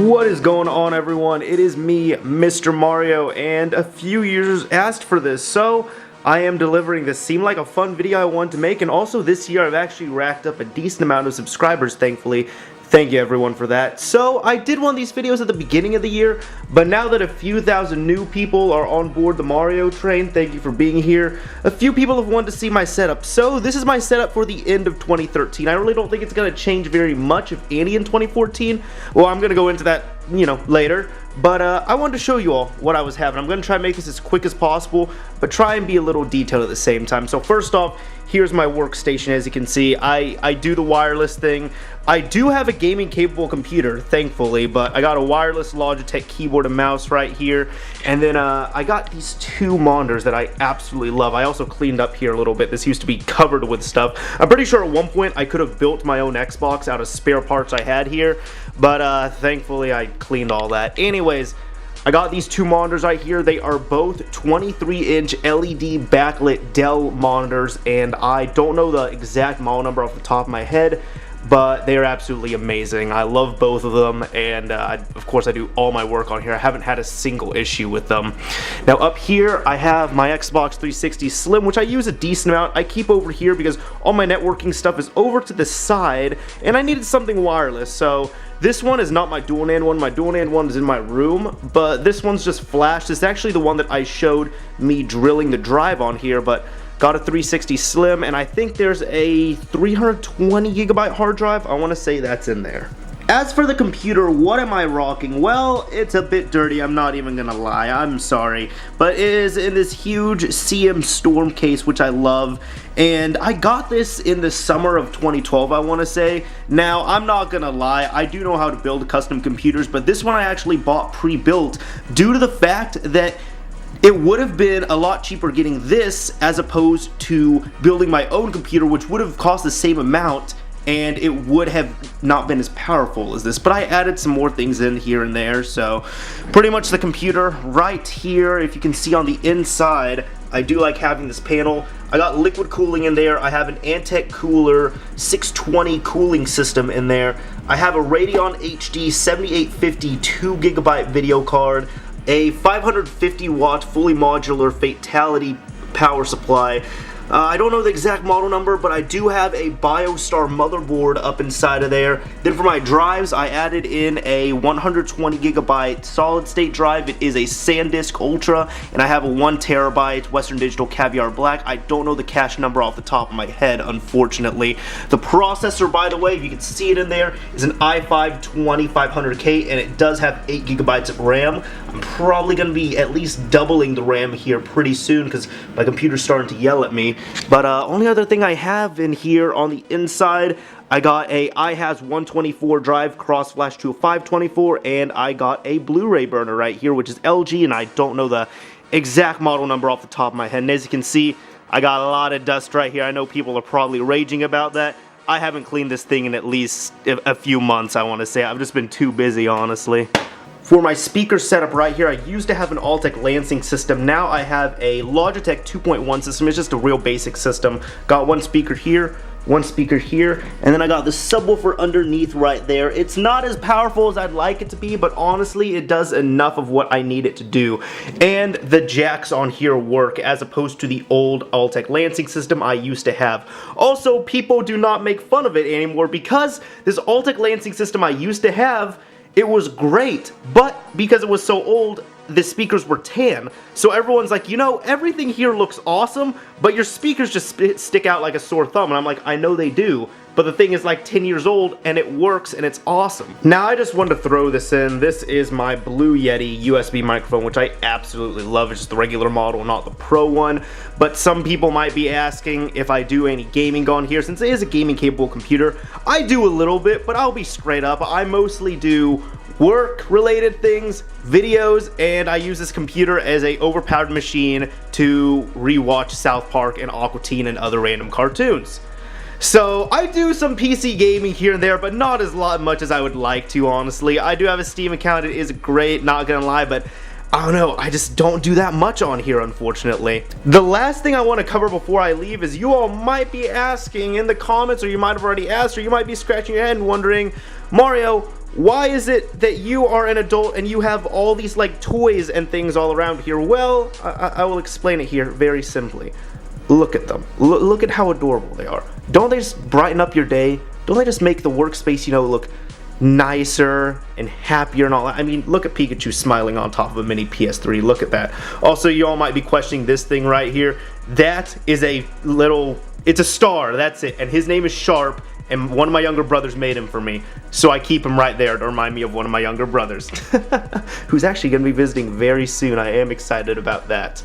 What is going on, everyone? It is me, Mr. Mario, and a few users asked for this, so I am delivering this. Seemed like a fun video I wanted to make, and also this year I've actually racked up a decent amount of subscribers, thankfully. Thank you everyone for that. So I did one of these videos at the beginning of the year, but now that a few thousand new people are on board the Mario train, thank you for being here. A few people have wanted to see my setup. So this is my setup for the end of 2013. I really don't think it's going to change very much, if any, in 2014. Well, I'm going to go into that, later. But I wanted to show you all what I was having. I'm going to try and make this as quick as possible, but try and be a little detailed at the same time. So first off, here's my workstation. As you can see, I do the wireless thing. I do have a gaming capable computer, thankfully, but I got a wireless Logitech keyboard and mouse right here. And then I got these two monitors that I absolutely love. I also cleaned up here a little bit. This used to be covered with stuff. I'm pretty sure at one point I could have built my own Xbox out of spare parts I had here, but thankfully I cleaned all that. Anyways, I got these two monitors right here. They are both 23-inch LED backlit Dell monitors, and I don't know the exact model number off the top of my head, but they are absolutely amazing. I love both of them, and of course I do all my work on here. I haven't had a single issue with them. Now up here I have my Xbox 360 Slim, which I use a decent amount. I keep over here because all my networking stuff is over to the side, and I needed something wireless, so this one is not my dual NAND one. My dual NAND one is in my room, but this one's just flash. This is actually the one that I showed me drilling the drive on here, but got a 360 Slim, and I think there's a 320 gigabyte hard drive. I want to say that's in there. As for the computer, what am I rocking? Well, it's a bit dirty, I'm not even gonna lie, I'm sorry. But it is in this huge CM Storm case, which I love. And I got this in the summer of 2012, I want to say. Now, I'm not gonna lie, I do know how to build custom computers, but this one I actually bought pre-built due to the fact that it would have been a lot cheaper getting this as opposed to building my own computer, which would have cost the same amount, and it would have not been as powerful as this. But I added some more things in here and there, so pretty much the computer right here. If you can see on the inside, I do like having this panel. I got liquid cooling in there. I have an Antec cooler 620 cooling system in there. I have a Radeon HD 7850 2GB video card, a 550 watt fully modular Fatality power supply. I don't know the exact model number, but I do have a BioStar motherboard up inside of there. Then for my drives, I added in a 120 gigabyte solid state drive. It is a SanDisk Ultra, and I have a 1 terabyte Western Digital Caviar Black. I don't know the cache number off the top of my head, unfortunately. The processor, by the way, if you can see it in there, is an i5-2500K, and it does have 8 gigabytes of RAM. I'm probably going to be at least doubling the RAM here pretty soon because my computer's starting to yell at me. But only other thing I have in here on the inside, I got a iHas 124 drive cross flash to a 524, and I got a Blu-ray burner right here, which is LG, and I don't know the exact model number off the top of my head. And as you can see, I got a lot of dust right here. I know people are probably raging about that. I haven't cleaned this thing in at least a few months, I want to say. I've just been too busy, honestly. For my speaker setup right here, I used to have an Altec Lansing system. Now I have a Logitech 2.1 system. It's just a real basic system. Got one speaker here, and then I got the subwoofer underneath right there. It's not as powerful as I'd like it to be, but honestly, it does enough of what I need it to do. And the jacks on here work, as opposed to the old Altec Lansing system I used to have. Also, people do not make fun of it anymore because this Altec Lansing system I used to have, it was great, but because it was so old, the speakers were tan. So everyone's like, everything here looks awesome, but your speakers just stick out like a sore thumb. And I'm like, I know they do, but the thing is like 10 years old and it works and it's awesome. Now I just wanted to throw this in. This is my Blue Yeti USB microphone, which I absolutely love. It's just the regular model, not the Pro one. But some people might be asking if I do any gaming on here. Since it is a gaming capable computer, I do a little bit, but I'll be straight up. I mostly do work related things, videos, and I use this computer as a overpowered machine to rewatch South Park and Aqua Teen and other random cartoons. So I do some PC gaming here and there, but not as much as I would like to, honestly. I do have a Steam account. It is great, not gonna lie, but I don't know, I just don't do that much on here, unfortunately. The last thing I want to cover before I leave is you all might be asking in the comments, or you might have already asked, or you might be scratching your head and wondering, Mario, why is it that you are an adult and you have all these like toys and things all around here? Well, I will explain it here very simply. Look at them. Look at how adorable they are. Don't they just brighten up your day? Don't they just make the workspace, you know, look nicer and happier and all that? I mean, look at Pikachu smiling on top of a mini PS3. Look at that. Also, you all might be questioning this thing right here. That is a little, it's a star, that's it. And his name is Sharp, and one of my younger brothers made him for me. So I keep him right there to remind me of one of my younger brothers. Who's actually going to be visiting very soon. I am excited about that.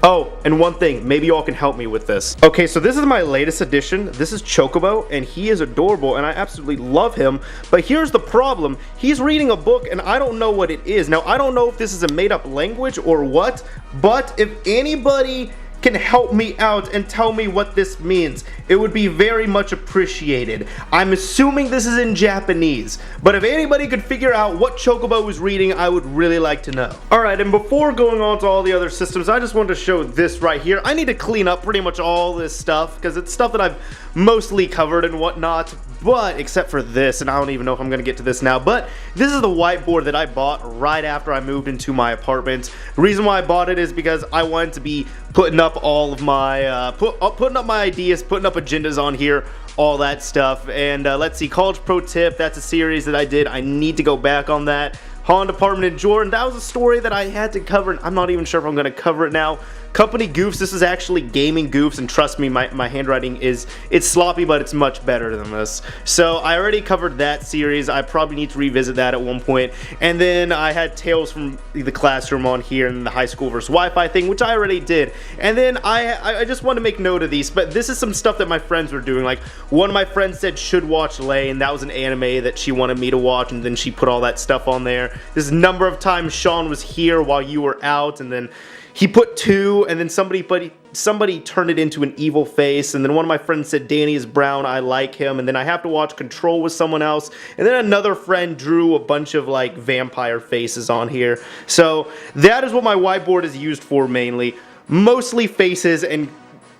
Oh, and one thing, maybe y'all can help me with this. Okay, so this is my latest addition. This is Chocobo, and he is adorable, and I absolutely love him. But here's the problem. He's reading a book, and I don't know what it is. Now, I don't know if this is a made-up language or what, but if anybody can help me out and tell me what this means, it would be very much appreciated. I'm assuming this is in Japanese, but if anybody could figure out what Chocobo was reading, I would really like to know. Alright, and before going on to all the other systems, I just wanted to show this right here. I need to clean up pretty much all this stuff, because it's stuff that I've mostly covered and whatnot, but except for this, and I don't even know if I'm going to get to this now, but this is the whiteboard that I bought right after I moved into my apartment. The reason why I bought it is because I wanted to be putting up all of my, putting up my ideas, putting up agendas on here, all that stuff. And let's see, College Pro Tip, that's a series that I did. I need to go back on that. Honda Department in Jordan, that was a story that I had to cover, and I'm not even sure if I'm going to cover it now. Company Goofs, this is actually gaming goofs, and trust me, my handwriting it's sloppy, but it's much better than this. So I already covered that series. I probably need to revisit that at one point. And then I had Tales from the Classroom on here, and the high school versus Wi-Fi thing, which I already did. And then I just want to make note of these, but this is some stuff that my friends were doing. Like, one of my friends said should watch Lay, and that was an anime that she wanted me to watch, and then she put all that stuff on there. There's a number of times Sean was here while you were out, and then he put 2, and then somebody turned it into an evil face, and then one of my friends said Danny is brown, I like him, and then I have to watch Control with someone else, and then another friend drew a bunch of like vampire faces on here. So that is what my whiteboard is used for mainly. Mostly faces and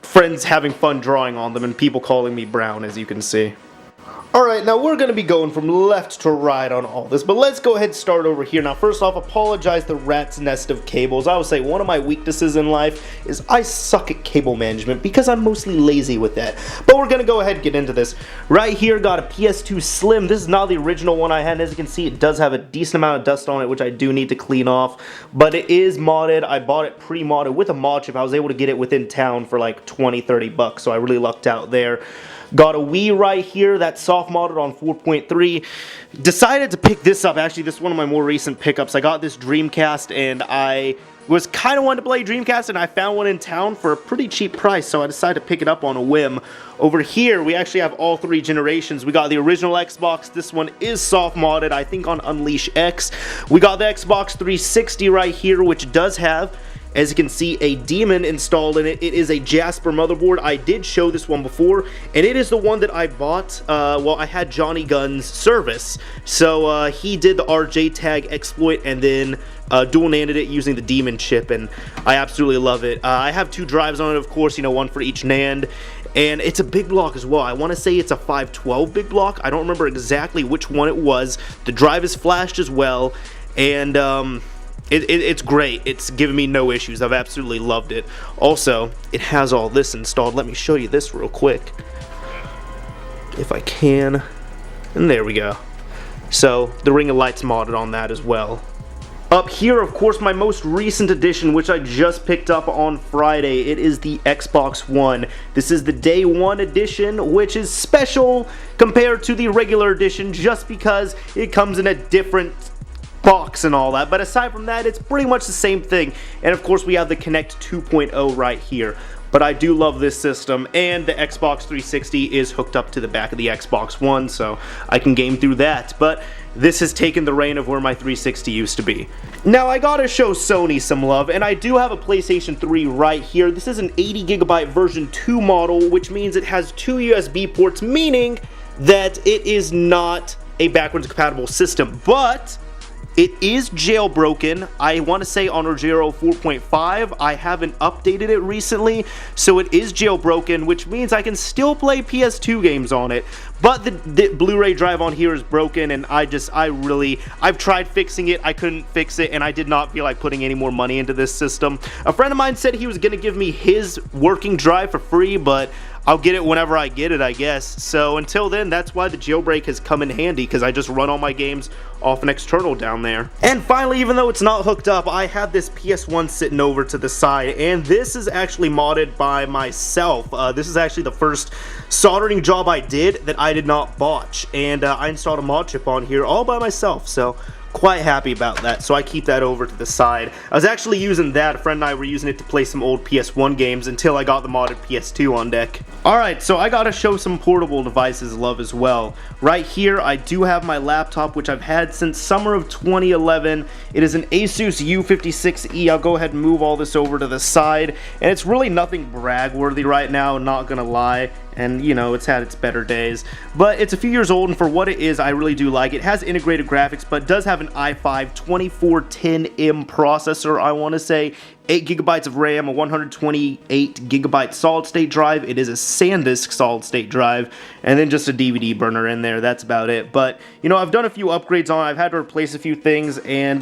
friends having fun drawing on them and people calling me brown, as you can see. Alright, now we're going to be going from left to right on all this, but let's go ahead and start over here. Now, first off, apologize the rat's nest of cables. I would say one of my weaknesses in life is I suck at cable management because I'm mostly lazy with that. But we're going to go ahead and get into this. Right here, got a PS2 Slim. This is not the original one I had. As you can see, it does have a decent amount of dust on it, which I do need to clean off. But it is modded. I bought it pre-modded with a mod chip. I was able to get it within town for like 20-30 bucks, so I really lucked out there. Got a Wii right here, that's soft modded on 4.3. Decided to pick this up. Actually, this is one of my more recent pickups. I got this Dreamcast, and I was kind of wanting to play Dreamcast, and I found one in town for a pretty cheap price, so I decided to pick it up on a whim. Over here, we actually have all 3 generations. We got the original Xbox. This one is soft modded, I think on Unleash X. We got the Xbox 360 right here, which does have, as you can see, a demon installed in it. It is a Jasper motherboard. I did show this one before, and it is the one that I bought. Well, I had Johnny Gunn's service, so he did the RJ tag exploit and then dual-nanded it using the demon chip, and I absolutely love it. I have 2 drives on it, of course, you know, one for each NAND, and it's a big block as well. I want to say it's a 512 big block. I don't remember exactly which one it was. The drive is flashed as well, and it's great. It's given me no issues. I've absolutely loved it. Also, it has all this installed. Let me show you this real quick, if I can. And there we go. So, the Ring of Light's modded on that as well. Up here, of course, my most recent edition, which I just picked up on Friday. It is the Xbox One. This is the Day 1 edition, which is special compared to the regular edition just because it comes in a different box and all that, but aside from that, it's pretty much the same thing. And of course, we have the Kinect 2.0 right here. But I do love this system, and the Xbox 360 is hooked up to the back of the Xbox One, so I can game through that. But this has taken the reign of where my 360 used to be. Now, I gotta show Sony some love, and I do have a PlayStation 3 right here. This is an 80GB version 2 model, which means it has 2 USB ports, meaning that it is not a backwards compatible system. But It is jailbroken. I want to say on Rogero 4.5. I haven't updated it recently, so it is jailbroken, which means I can still play PS2 games on it. But the Blu-ray drive on here is broken, and I've tried fixing it, I couldn't fix it, and I did not feel like putting any more money into this system. A friend of mine said he was going to give me his working drive for free, but I'll get it whenever I get it, I guess. So until then, that's why the jailbreak has come in handy, because I just run all my games off an external down there. And finally, even though it's not hooked up, I have this PS1 sitting over to the side, and this is actually modded by myself. This is actually the first soldering job I did that I did not botch, and I installed a mod chip on here all by myself, so quite happy about that, so I keep that over to the side. I was actually using that, a friend and I were using it to play some old PS1 games until I got the modded PS2 on deck. Alright, so I gotta show some portable devices love as well. Right here, I do have my laptop, which I've had since summer of 2011. It is an Asus U56E. I'll go ahead and move all this over to the side, and it's really nothing brag-worthy right now, not gonna lie. And, you know, it's had its better days. But it's a few years old, and for what it is, I really do like it. It has integrated graphics, but does have an i5 2410M processor, I want to say. 8 gigabytes of RAM, a 128 gigabyte solid state drive. It is a SanDisk solid state drive, and then just a DVD burner in there. That's about it. But, you know, I've done a few upgrades on it. I've had to replace a few things, and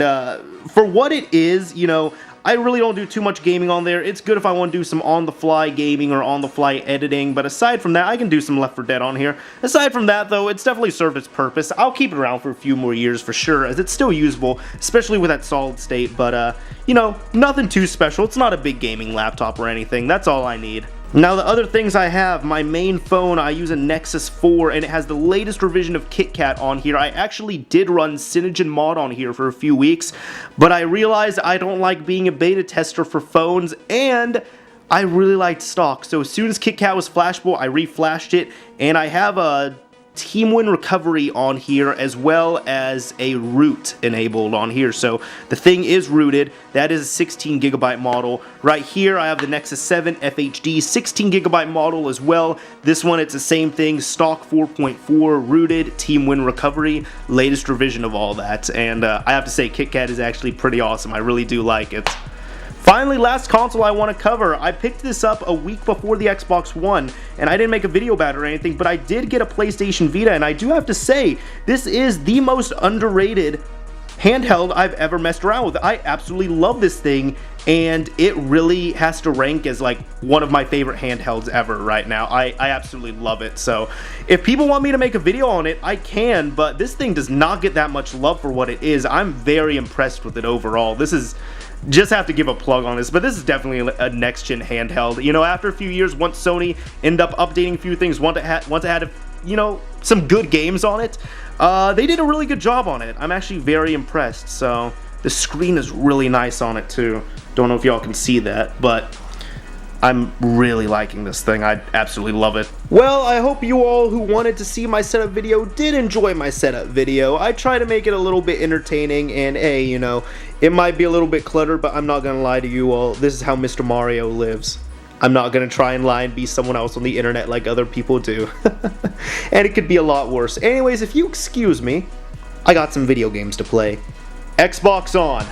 for what it is, you know, I really don't do too much gaming on there. It's good if I want to do some on-the-fly gaming or on-the-fly editing, but aside from that, I can do some Left 4 Dead on here. Aside from that, though, it's definitely served its purpose. I'll keep it around for a few more years for sure, as it's still usable, especially with that solid state, but, you know, nothing too special. It's not a big gaming laptop or anything. That's all I need. Now, the other things I have, my main phone, I use a Nexus 4, and it has the latest revision of KitKat on here. I actually did run Cyanogen Mod on here for a few weeks, but I realized I don't like being a beta tester for phones, and I really liked stock. So as soon as KitKat was flashable, I reflashed it, and I have a TeamWin recovery on here, as well as a root enabled on here. So the thing is rooted. That is a 16 gigabyte model. Right here I have the Nexus 7 FHD 16 gigabyte model as well. This one, it's the same thing, stock 4.4 rooted, TeamWin recovery, latest revision of all that. And I have to say, KitKat is actually pretty awesome. I really do like it. Finally, last console I want to cover. I picked this up a week before the Xbox One, and I didn't make a video about it or anything, but I did get a PlayStation Vita, and I do have to say, this is the most underrated handheld I've ever messed around with. I absolutely love this thing, and it really has to rank as like one of my favorite handhelds ever right now. I absolutely love it. So if people want me to make a video on it, I can, but this thing does not get that much love for what it is. I'm very impressed with it overall. This is... Just have to give a plug on this, but this is definitely a next-gen handheld. You know, after a few years, once Sony ended up updating a few things, once it had, you know, some good games on it, they did a really good job on it. I'm actually very impressed. So the screen is really nice on it too. Don't know if y'all can see that, but I'm really liking this thing. I absolutely love it. Well, I hope you all who wanted to see my setup video did enjoy my setup video. I try to make it a little bit entertaining, and hey, you know, it might be a little bit cluttered, but I'm not gonna lie to you all. This is how Mr. Mario lives. I'm not gonna try and lie and be someone else on the internet like other people do. And it could be a lot worse. Anyways, if you excuse me, I got some video games to play. Xbox on.